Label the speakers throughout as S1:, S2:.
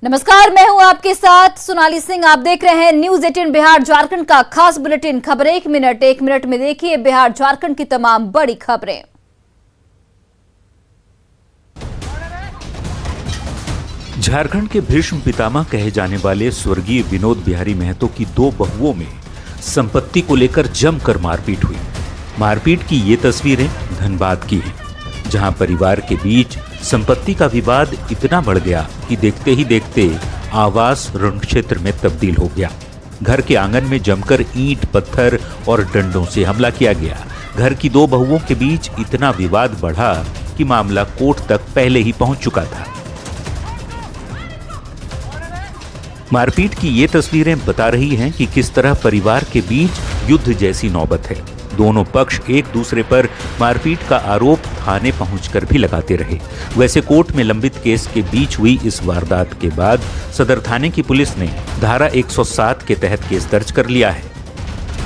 S1: नमस्कार, मैं हूं आपके साथ सोनाली सिंह। आप देख रहे हैं न्यूज 18 बिहार झारखंड का खास बुलेटिन। खबर एक मिनट में देखिए बिहार झारखंड की तमाम बड़ी खबरें।
S2: झारखंड के भीष्म पितामह कहे जाने वाले स्वर्गीय विनोद बिहारी महतो की दो बहुओं में संपत्ति को लेकर जमकर मारपीट हुई। मारपीट की ये तस्वीरें धनबाद की हैं, जहां परिवार के बीच संपत्ति का विवाद इतना बढ़ गया कि देखते ही देखते आवास रण क्षेत्र में तब्दील हो गया। घर के आंगन में जमकर ईंट, पत्थर और डंडों से हमला किया गया। घर की दो बहुओं के बीच इतना विवाद बढ़ा कि मामला कोर्ट तक पहले ही पहुंच चुका था। मारपीट की ये तस्वीरें बता रही हैं कि किस तरह परिवार के बीच युद्ध जैसी नौबत है। दोनों पक्ष एक दूसरे पर मारपीट का आरोप थाने पहुंचकर भी लगाते रहे। वैसे कोर्ट में लंबित केस के बीच हुई इस वारदात के बाद सदर थाने की पुलिस ने धारा 107 के तहत केस दर्ज कर लिया है।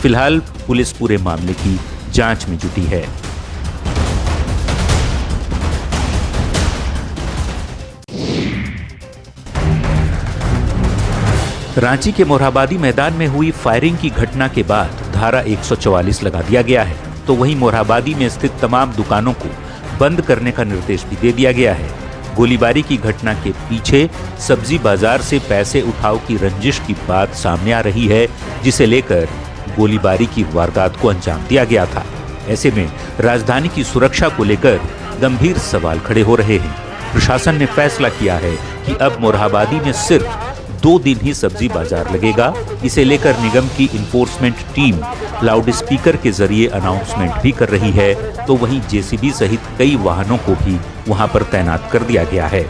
S2: फिलहाल पुलिस पूरे मामले की जांच में जुटी है। रांची के मोरहाबादी मैदान में हुई फायरिंग की घटना के बाद धारा 144 लगा दिया गया है, तो वहीं मोरहाबादी में स्थित तमाम दुकानों को बंद करने का निर्देश भी दे दिया गया है। गोलीबारी की घटना के पीछे सब्जी बाजार से पैसे उठाव की रंजिश की बात सामने आ रही है, जिसे लेकर गोलीबारी की वारदात को अंजाम दिया गया था। ऐसे में राजधानी की सुरक्षा को लेकर गंभीर सवाल खड़े हो रहे हैं। प्रशासन ने फैसला किया है कि अब मोरहाबादी में सिर्फ 2 दिन ही सब्जी बाजार लगेगा। इसे लेकर निगम की इन्फोर्समेंट टीम लाउड स्पीकर के जरिए अनाउंसमेंट भी कर रही है, तो वहीं जेसीबी सहित कई वाहनों को भी वहां पर तैनात कर दिया गया है।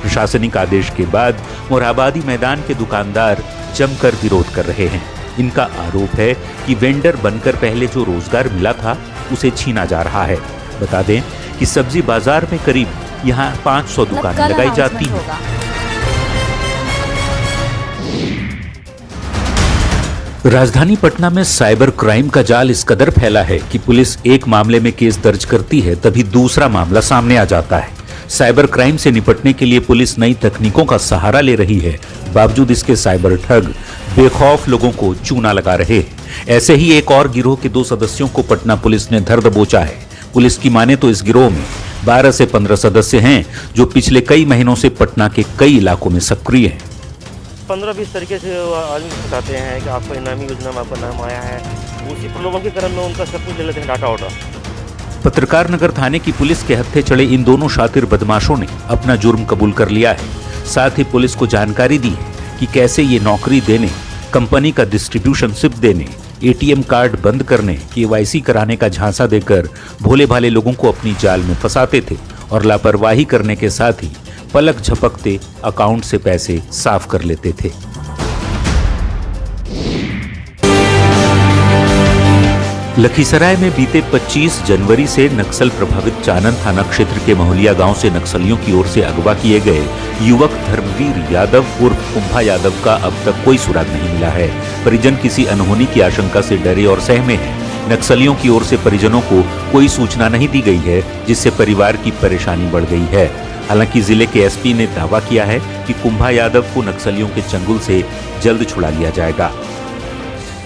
S2: प्रशासनिक आदेश के बाद मोरहाबादी मैदान के दुकानदार जमकर विरोध कर रहे हैं। इनका आरोप है कि वेंडर बनकर पहले जो रोजगार मिला था उसे छीना जा रहा है। बता दें कि सब्जी बाजार में करीब यहाँ 500 दुकानें लगाई जाती हैं। राजधानी पटना में साइबर क्राइम का जाल इस कदर फैला है कि पुलिस एक मामले में केस दर्ज करती है, तभी दूसरा मामला सामने आ जाता है। साइबर क्राइम से निपटने के लिए पुलिस नई तकनीकों का सहारा ले रही है। बावजूद इसके साइबर ठग बेखौफ लोगों को चूना लगा रहे हैं। ऐसे ही एक और गिरोह के 2 सदस्यों को पटना पुलिस ने धर दबोचा है। पुलिस की माने तो इस गिरोह में 12 से 15 सदस्य हैं, जो पिछले कई महीनों से पटना के कई इलाकों में सक्रिय हैं।
S3: 15-20 तरीके से आदमी बताते हैं कि आपका इनामी योजना में आपका नाम आया है, उसी प्रलोभन के क्रम में उनका सब कुछ ले लेते हैं, डाटा ऑर्डर।
S2: पत्रकार नगर थाने की पुलिस के हत्थे चढ़े इन दोनों शातिर बदमाशों ने अपना जुर्म कबूल कर लिया है। साथ ही पुलिस को जानकारी दी है कि कैसे ये नौकरी देने, कंपनी का डिस्ट्रीब्यूशनशिप देने, एटीएम कार्ड बंद करने, केवाईसी कराने का झांसा देकर भोले भाले लोगों को अपनी जाल में फंसाते थे और लापरवाही करने के साथ ही पलक झपकते अकाउंट से पैसे साफ कर लेते थे। लखीसराय में बीते 25 जनवरी से नक्सल प्रभावित चानन थाना क्षेत्र के महुलिया गांव से नक्सलियों की ओर से अगवा किए गए युवक धर्मवीर यादव उर्फ कुंभा यादव का अब तक कोई सुराग नहीं मिला है। परिजन किसी अनहोनी की आशंका से डरे और सहमे हैं। नक्सलियों की ओर से परिजनों को कोई सूचना नहीं दी गई है, जिससे परिवार की परेशानी बढ़ गई है। हालांकि जिले के एसपी ने दावा किया है कि कुंभा यादव को नक्सलियों के चंगुल से जल्द छुड़ा लिया जाएगा।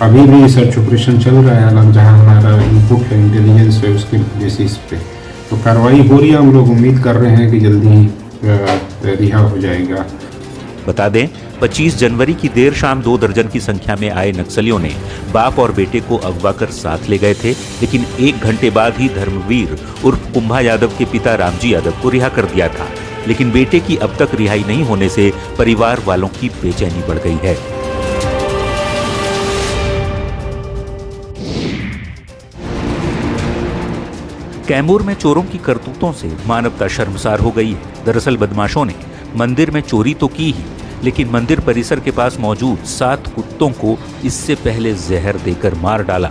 S4: अभी भी सर्च ऑपरेशन चल रहा है, अलग जहां हमारा इनपुट है, इंटेलिजेंस है, उसके बेसिस पे तो कार्रवाई हो रही है। हम लोग उम्मीद कर रहे हैं कि जल्दी ही रिहा हो जाएगा।
S2: बता दें 25 जनवरी की देर शाम 2 दर्जन की संख्या में आए नक्सलियों ने बाप और बेटे को अगवा कर साथ ले गए थे, लेकिन 1 घंटे बाद ही धर्मवीर उर्फ कुंभा यादव के पिता रामजी यादव को रिहा कर दिया था। लेकिन बेटे की अब तक रिहाई नहीं होने से परिवार वालों की बेचैनी बढ़ गई है। कैमूर में चोरों की करतूतों से मानवता शर्मसार हो गई है। दरअसल बदमाशों ने मंदिर में चोरी तो की ही, लेकिन मंदिर परिसर के पास मौजूद 7 कुत्तों को इससे पहले जहर देकर मार डाला।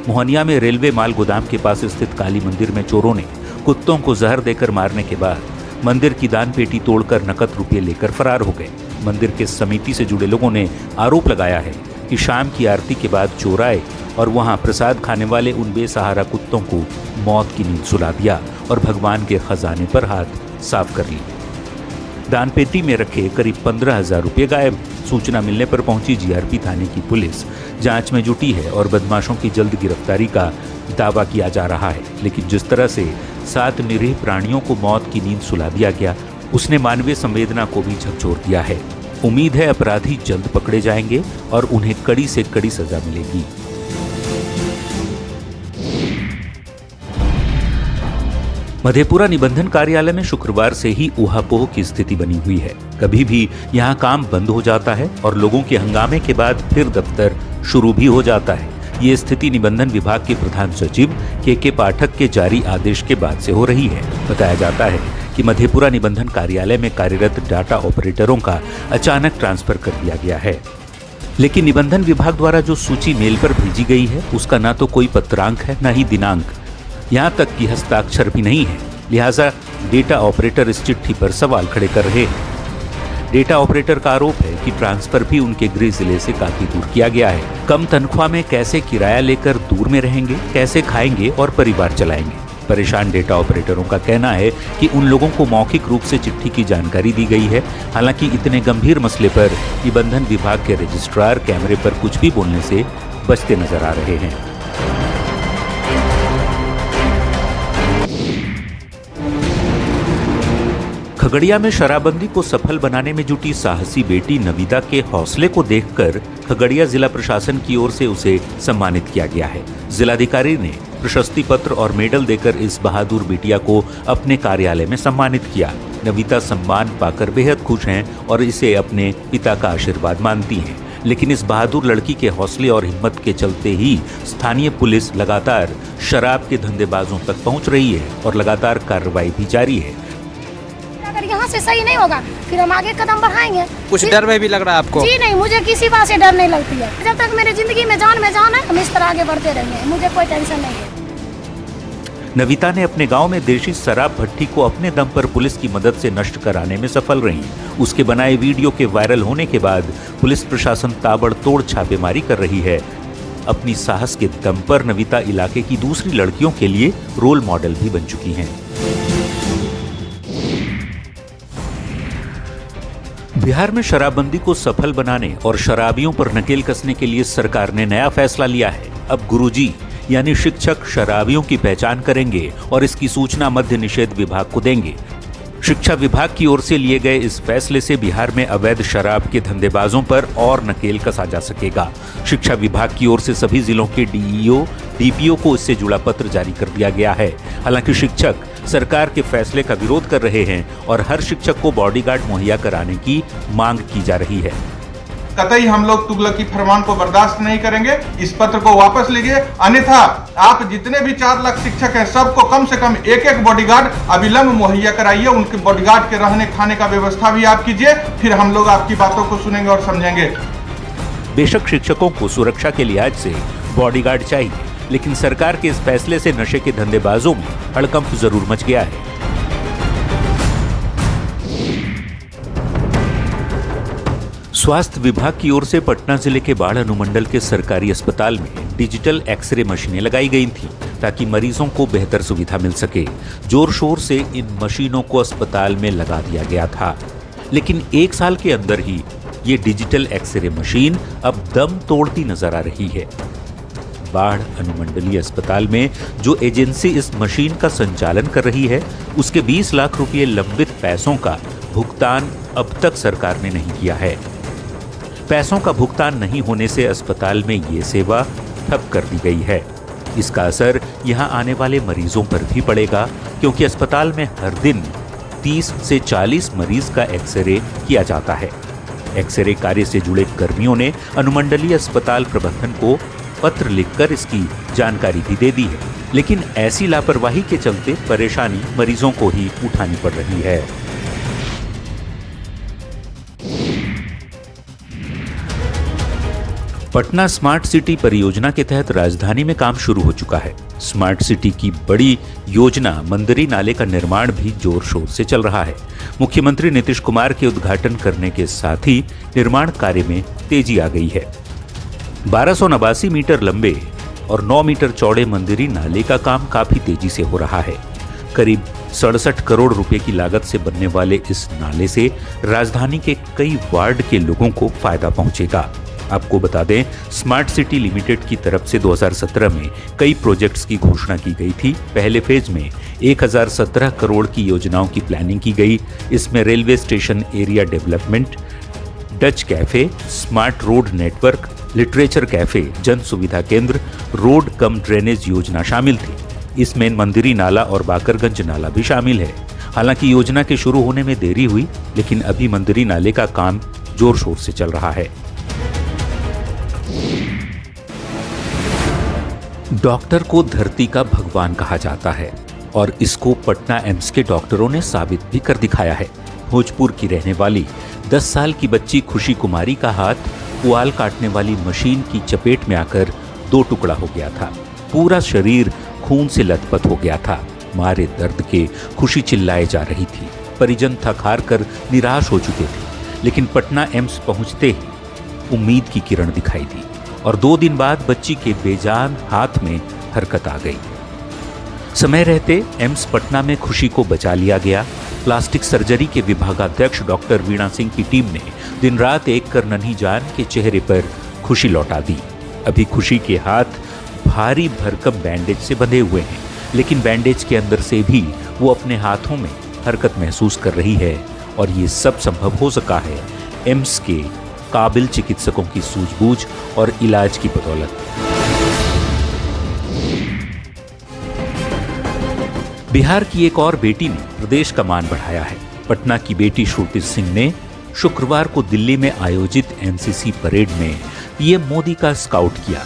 S2: मोहनिया में रेलवे माल गोदाम के पास स्थित काली मंदिर में चोरों ने कुत्तों को जहर देकर मारने के बाद मंदिर की दान पेटी तोड़कर नकद रुपये लेकर फरार हो गए। मंदिर के समिति से जुड़े लोगों ने आरोप लगाया है कि शाम की आरती के बाद चोर आए और वहां प्रसाद खाने वाले उन बेसहारा कुत्तों को मौत की नींद सुला दिया और भगवान के खजाने पर हाथ साफ कर लिए। दान पेटी में रखे करीब 15,000 रुपये गायब। सूचना मिलने पर पहुंची जीआरपी थाने की पुलिस जांच में जुटी है और बदमाशों की जल्द गिरफ्तारी का दावा किया जा रहा है। लेकिन जिस तरह से 7 निरीह प्राणियों को मौत की नींद सुला दिया गया, उसने मानवीय संवेदना को भी झकझोर दिया है। उम्मीद है अपराधी जल्द पकड़े जाएंगे और उन्हें कड़ी से कड़ी सजा मिलेगी। मधेपुरा निबंधन कार्यालय में शुक्रवार से ही ऊहापोह की स्थिति बनी हुई है। कभी भी यहां काम बंद हो जाता है और लोगों के हंगामे के बाद फिर दफ्तर शुरू भी हो जाता है। ये स्थिति निबंधन विभाग के प्रधान सचिव के पाठक के जारी आदेश के बाद से हो रही है। बताया जाता है कि मधेपुरा निबंधन कार्यालय में कार्यरत डाटा ऑपरेटरों का अचानक ट्रांसफर कर दिया गया है। लेकिन निबंधन विभाग द्वारा जो सूची मेल पर भेजी गई है, उसका ना तो कोई पत्रांक है, न ही दिनांक, यहाँ तक कि हस्ताक्षर भी नहीं है। लिहाजा डेटा ऑपरेटर इस चिट्ठी पर सवाल खड़े कर रहे हैं। डेटा ऑपरेटर का आरोप है कि ट्रांसफर भी उनके गृह जिले से काफी दूर किया गया है। कम तनख्वाह में कैसे किराया लेकर दूर में रहेंगे, कैसे खाएंगे और परिवार चलाएंगे। परेशान डेटा ऑपरेटरों का कहना है कि उन लोगों को मौखिक रूप से चिट्ठी की जानकारी दी गई है। हालांकि इतने गंभीर मसले पर निबंधन विभाग के रजिस्ट्रार कैमरे पर कुछ भी बोलने से बचते नजर आ रहे हैं। खगड़िया में शराबबंदी को सफल बनाने में जुटी साहसी बेटी नविता के हौसले को देखकर खगड़िया जिला प्रशासन की ओर से उसे सम्मानित किया गया है। जिलाधिकारी ने प्रशस्ति पत्र और मेडल देकर इस बहादुर बिटिया को अपने कार्यालय में सम्मानित किया। नविता सम्मान पाकर बेहद खुश हैं और इसे अपने पिता का आशीर्वाद मानती हैं। लेकिन इस बहादुर लड़की के हौसले और हिम्मत के चलते ही स्थानीय पुलिस लगातार शराब के धंधेबाजों तक पहुंच रही है और लगातार कार्रवाई भी जारी है।
S5: अगर यहाँ से सही नहीं होगा फिर हम आगे कदम बढ़ाएंगे।
S6: कुछ डर में भी लग रहा है आपको?
S5: जी नहीं, मुझे किसी बात से डर नहीं लगती है। जब तक मेरी जिंदगी में जान है, हम इस तरह आगे बढ़ते रहेंगे, मुझे कोई टेंशन नहीं है।
S2: नविता ने अपने गांव में देशी शराब भट्टी को अपने दम पर पुलिस की मदद से नष्ट कराने में सफल रही। उसके बनाए वीडियो के वायरल होने के बाद पुलिस प्रशासन ताबड़तोड़ छापेमारी कर रही है। अपनी साहस के दम पर नविता इलाके की दूसरी लड़कियों के लिए रोल मॉडल भी बन चुकी हैं। बिहार में शराबबंदी को सफल बनाने और शराबियों पर नकेल कसने के लिए सरकार ने नया फैसला लिया है। अब गुरुजी यानी शिक्षक शराबियों की पहचान करेंगे और इसकी सूचना मद्य निषेध विभाग को देंगे। शिक्षा विभाग की ओर से लिए गए इस फैसले से बिहार में अवैध शराब के धंधेबाजों पर और नकेल कसा जा सकेगा। शिक्षा विभाग की ओर से सभी जिलों के डीईओ, डीपीओ को इससे जुड़ा पत्र जारी कर दिया गया है। हालांकि शिक्षक सरकार के फैसले का विरोध कर रहे हैं और हर शिक्षक को बॉडीगार्ड मुहैया कराने की मांग की जा रही है।
S7: कतई हम लोग तुगलकी फरमान को बर्दाश्त नहीं करेंगे। इस पत्र को वापस लीजिए, अन्यथा आप जितने भी 4 लाख शिक्षक हैं सबको कम से कम एक बॉडीगार्ड अविलंब मुहैया कराइए। उनके बॉडीगार्ड के रहने खाने का व्यवस्था भी आप कीजिए, फिर हम लोग आपकी बातों को सुनेंगे और समझेंगे।
S2: बेशक शिक्षकों को सुरक्षा के लिहाज से बॉडीगार्ड चाहिए, लेकिन सरकार के इस फैसले से नशे के धंधेबाजों में हड़कंप जरूर मच गया है। स्वास्थ्य विभाग की ओर से पटना जिले के बाढ़ अनुमंडल के सरकारी अस्पताल में डिजिटल एक्सरे मशीनें लगाई गई थीं ताकि मरीजों को बेहतर सुविधा मिल सके। जोर शोर से इन मशीनों को अस्पताल में लगा दिया गया था, लेकिन 1 साल के अंदर ही ये डिजिटल एक्सरे मशीन अब दम तोड़ती नजर आ रही है। बाढ़ अनुमंडलीय अस्पताल में जो एजेंसी इस मशीन का संचालन कर रही है, उसके 20 लाख रुपए लंबित पैसों का भुगतान अब तक सरकार ने नहीं किया है। पैसों का भुगतान नहीं होने से अस्पताल में ये सेवा ठप कर दी गई है। इसका असर यहां आने वाले मरीजों पर भी पड़ेगा, क्योंकि अस्पताल में हर दिन 30 से 40 मरीज का एक्सरे किया जाता है। एक्सरे कार्य से जुड़े कर्मियों ने अनुमंडलीय अस्पताल प्रबंधन को पत्र लिखकर इसकी जानकारी भी दे दी है, लेकिन ऐसी लापरवाही के चलते परेशानी मरीजों को ही उठानी पड़ रही है। पटना स्मार्ट सिटी परियोजना के तहत राजधानी में काम शुरू हो चुका है। स्मार्ट सिटी की बड़ी योजना मंदिरी नाले का निर्माण भी जोर शोर से चल रहा है। मुख्यमंत्री नीतीश कुमार के उद्घाटन करने के साथ ही निर्माण कार्य में तेजी आ गई है। 1289 मीटर लंबे और 9 मीटर चौड़े मंदिरी नाले का काम काफी तेजी से हो रहा है। करीब 67 करोड़ रुपए की लागत से बनने वाले इस नाले से राजधानी के कई वार्ड के लोगों को फायदा पहुंचेगा। आपको बता दें, स्मार्ट सिटी लिमिटेड की तरफ से 2017 में कई प्रोजेक्ट्स की घोषणा की गई थी। पहले फेज में 1017 करोड़ की योजनाओं की प्लानिंग की गई। इसमें railway station area development, Dutch cafe, smart road network, literature cafe, जन सुविधा केंद्र, रोड कम ड्रेनेज योजना शामिल थी। इसमें मंदिरी नाला और बाकरगंज नाला भी शामिल है। हालांकि योजना के शुरू होने में देरी हुई, लेकिन अभी मंदिरी नाले का काम जोर शोर से चल रहा है। डॉक्टर को धरती का भगवान कहा जाता है और इसको पटना एम्स के डॉक्टरों ने साबित भी कर दिखाया है। भोजपुर की रहने वाली 10 साल की बच्ची खुशी कुमारी का हाथ पुआल काटने वाली मशीन की चपेट में आकर 2 टुकड़ा हो गया था। पूरा शरीर खून से लथपथ हो गया था। मारे दर्द के खुशी चिल्लाए जा रही थी। परिजन थक हार कर निराश हो चुके थे, लेकिन पटना एम्स पहुंचते ही उम्मीद की किरण दिखाई दी और 2 दिन बाद बच्ची के बेजान हाथ में हरकत आ गई। समय रहते एम्स पटना में खुशी को बचा लिया गया। प्लास्टिक सर्जरी के विभागाध्यक्ष डॉक्टर वीणा सिंह की टीम ने दिन रात एक कर नन्ही जान के चेहरे पर खुशी लौटा दी। अभी खुशी के हाथ भारी भरकम बैंडेज से बंधे हुए हैं, लेकिन बैंडेज के अंदर से भी वो अपने हाथों में हरकत महसूस कर रही है और ये सब संभव हो सका है एम्स के काबिल चिकित्सकों की सूझबूझ और इलाज की बदौलत। बिहार की एक और बेटी ने प्रदेश का मान बढ़ाया है। पटना की बेटी श्रुति सिंह ने शुक्रवार को दिल्ली में आयोजित एनसीसी परेड में पीएम मोदी का स्काउट किया।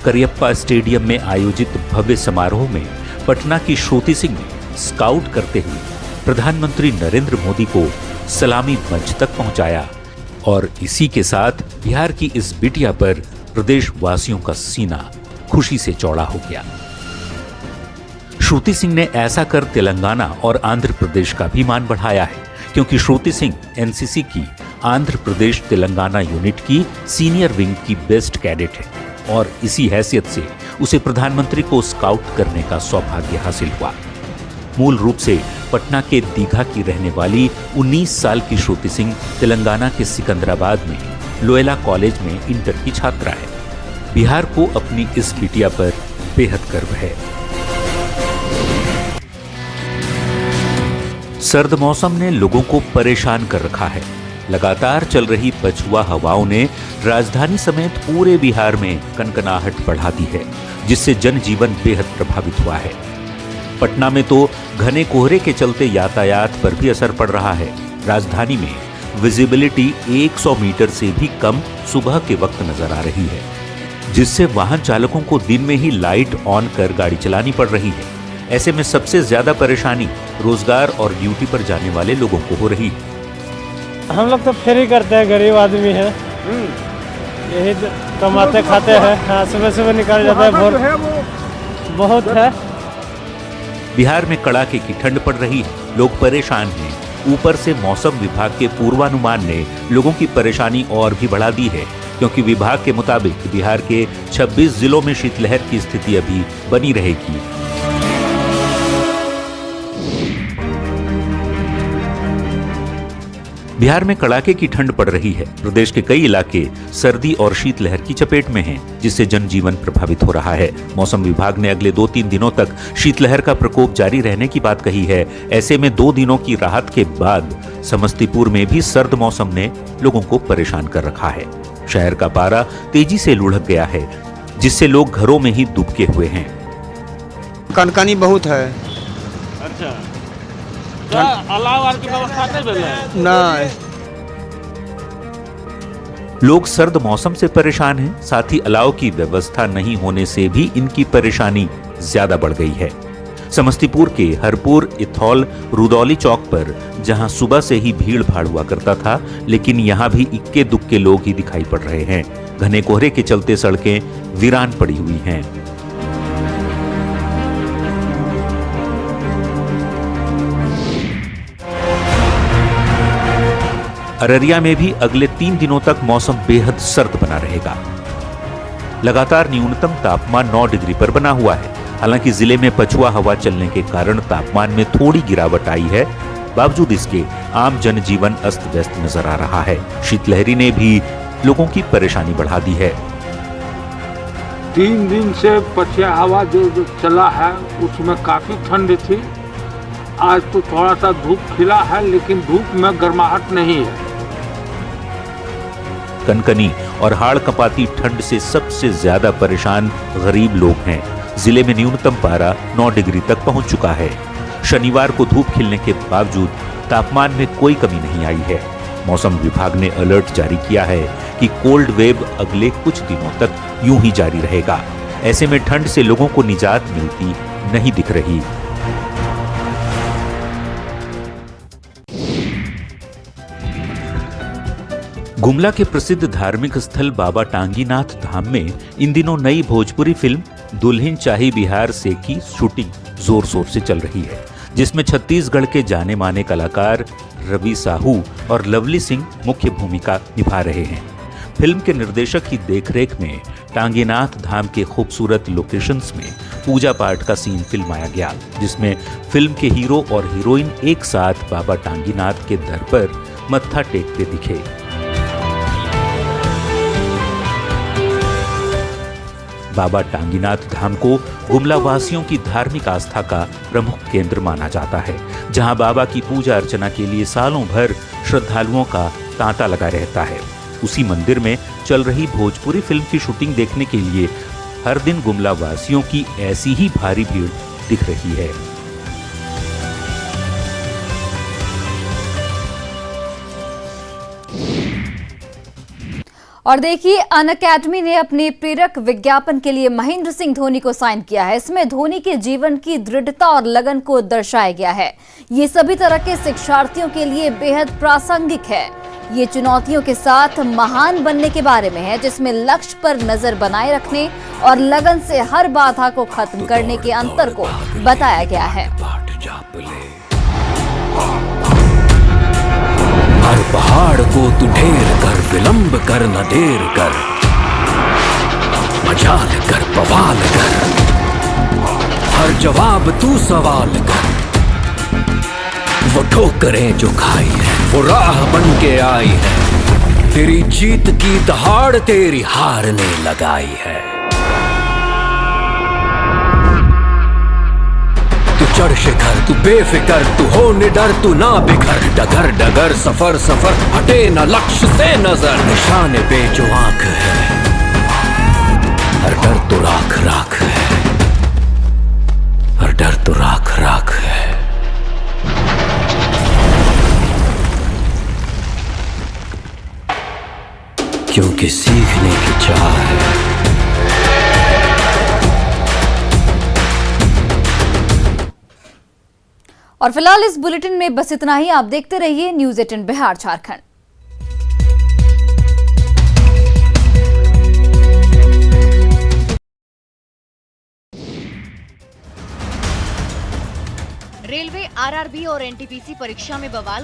S2: करियप्पा स्टेडियम में आयोजित भव्य समारोह में पटना की श्रुति सिंह ने स्काउट करते हुए प्रधानमंत्री नरेंद्र मोदी को सलामी मंच तक पहुंचाया और इसी के साथ बिहार की इस बिटिया पर प्रदेश वासियों का सीना खुशी से चौड़ा हो गया। श्रुति सिंह ने ऐसा कर तेलंगाना और आंध्र प्रदेश का भी मान बढ़ाया है, क्योंकि श्रुति सिंह एनसीसी की आंध्र प्रदेश तेलंगाना यूनिट की सीनियर विंग की बेस्ट कैडेट है और इसी हैसियत से उसे प्रधानमंत्री को स्काउट करने का सौभाग्य हासिल हुआ। मूल रूप से पटना के दीघा की रहने वाली 19 साल की श्रुति सिंह तेलंगाना के सिकंदराबाद में लोयला कॉलेज में इंटर की छात्रा है। बिहार को अपनी इस बिटिया पर बेहद गर्व है। सर्द मौसम ने लोगों को परेशान कर रखा है। लगातार चल रही पछुआ हवाओं ने राजधानी समेत पूरे बिहार में कनकनाहट बढ़ा दी है, जिससे जनजीवन बेहद प्रभावित हुआ है। पटना में तो घने कोहरे के चलते यातायात पर भी असर पड़ रहा है। राजधानी में विजिबिलिटी 100 मीटर से भी कम सुबह के वक्त नजर आ रही है, जिससे वाहन चालकों को दिन में ही लाइट ऑन कर गाड़ी चलानी पड़ रही है। ऐसे में सबसे ज्यादा परेशानी रोजगार और ड्यूटी पर जाने वाले लोगों को हो रही है।
S6: हम लोग तो फेरी करते हैं, गरीब आदमी है, यही कमाते खाते हैं। हाँ, सुबह सुबह निकल जाता है, भोर बहुत है।
S2: बिहार में कड़ाके की ठंड पड़ रही है, लोग परेशान हैं। ऊपर से मौसम विभाग के पूर्वानुमान ने लोगों की परेशानी और भी बढ़ा दी है, क्योंकि विभाग के मुताबिक बिहार के 26 जिलों में शीतलहर की स्थिति अभी बनी रहेगी। बिहार में कड़ाके की ठंड पड़ रही है। प्रदेश के कई इलाके सर्दी और शीतलहर की चपेट में हैं, जिससे जनजीवन प्रभावित हो रहा है। मौसम विभाग ने अगले 2-3 दिनों तक शीतलहर का प्रकोप जारी रहने की बात कही है। ऐसे में 2 दिनों की राहत के बाद समस्तीपुर में भी सर्द मौसम ने लोगों को परेशान कर रखा है। शहर का पारा तेजी से लुढ़क गया है, जिससे लोग घरों में ही दुबके हुए हैं।
S8: कनकनी बहुत है।
S6: अच्छा, अलाव की व्यवस्था नहीं।
S2: लोग सर्द मौसम से परेशान हैं, साथ ही अलाव की व्यवस्था नहीं होने से भी इनकी परेशानी ज्यादा बढ़ गई है। समस्तीपुर के हरपुर इथौल रुदौली चौक पर जहां सुबह से ही भीड़ भाड़ हुआ करता था, लेकिन यहां भी इक्के दुक्के लोग ही दिखाई पड़ रहे हैं। घने कोहरे के चलते सड़कें वीरान पड़ी हुई हैं। अररिया में भी अगले 3 दिनों तक मौसम बेहद सर्द बना रहेगा। लगातार न्यूनतम तापमान 9 डिग्री पर बना हुआ है। हालांकि जिले में पछुआ हवा चलने के कारण तापमान में थोड़ी गिरावट आई है। बावजूद इसके आम जनजीवन अस्त व्यस्त नजर आ रहा है। शीतलहरी ने भी लोगों की परेशानी बढ़ा दी है।
S9: 3 दिन से पछुआ हवा जो चला है उसमें काफी ठंड थी। आज तो थोड़ा सा धूप खिला है, लेकिन धूप में गर्माहट नहीं है।
S2: कनकनी और हाड़ कपाती ठंड से सबसे ज्यादा परेशान गरीब लोग हैं। जिले में न्यूनतम पारा 9 डिग्री तक पहुंच चुका है। शनिवार को धूप खिलने के बावजूद तापमान में कोई कमी नहीं आई है। मौसम विभाग ने अलर्ट जारी किया है कि कोल्ड वेव अगले कुछ दिनों तक यूं ही जारी रहेगा। ऐसे में ठंड से लोगों को निजात मिलती नहीं दिख रही। गुमला के प्रसिद्ध धार्मिक स्थल बाबा टांगीनाथ धाम में इन दिनों नई भोजपुरी फिल्म दुल्हन चाही बिहार से की शूटिंग जोर शोर से चल रही है, जिसमें छत्तीसगढ़ के जाने माने कलाकार रवि साहू और लवली सिंह मुख्य भूमिका निभा रहे हैं। फिल्म के निर्देशक की देखरेख में टांगीनाथ धाम के खूबसूरत लोकेशंस में पूजा पाठ का सीन फिल्माया गया, जिसमें फिल्म के हीरो और हीरोइन एक साथ बाबा टांगीनाथ के दर पर मत्था टेकते दिखे। बाबा टांगीनाथ धाम को गुमला वासियों की धार्मिक आस्था का प्रमुख केंद्र माना जाता है, जहां बाबा की पूजा अर्चना के लिए सालों भर श्रद्धालुओं का तांता लगा रहता है। उसी मंदिर में चल रही भोजपुरी फिल्म की शूटिंग देखने के लिए हर दिन गुमला वासियों की ऐसी ही भारी भीड़ दिख रही है।
S1: और देखिए, अनअकैडमी ने अपने प्रेरक विज्ञापन के लिए महेंद्र सिंह धोनी को साइन किया है। इसमें धोनी के जीवन की दृढ़ता और लगन को दर्शाया गया है। ये सभी तरह के शिक्षार्थियों के लिए बेहद प्रासंगिक है। ये चुनौतियों के साथ महान बनने के बारे में है, जिसमें लक्ष्य पर नजर बनाए रखने और लगन से हर बाधा को खत्म करने के अंतर को बताया गया है।
S10: हर पहाड़ को तू ढेर कर, विलंब कर न देर कर, मजाल कर बवाल कर, हर जवाब तू सवाल कर। वो ठोकरें जो खाई है वो राह बन के आई है, तेरी जीत की दहाड़ तेरी हार ने लगाई है। चढ़ शिखर तू बेफिकर, तू हो निडर तू ना बिखर, डगर डगर सफर सफर हटे न लक्ष्य से नजर। निशाने पे जो आंख है हर डर तो राख राख है, हर डर तो राख राख है। क्योंकि सीखने की चाह है।
S1: और फिलहाल इस बुलेटिन में बस इतना ही। आप देखते रहिए news 18 Bihar Jharkhand.
S11: Railway RRB और एनटीपीसी परीक्षा में बवाल।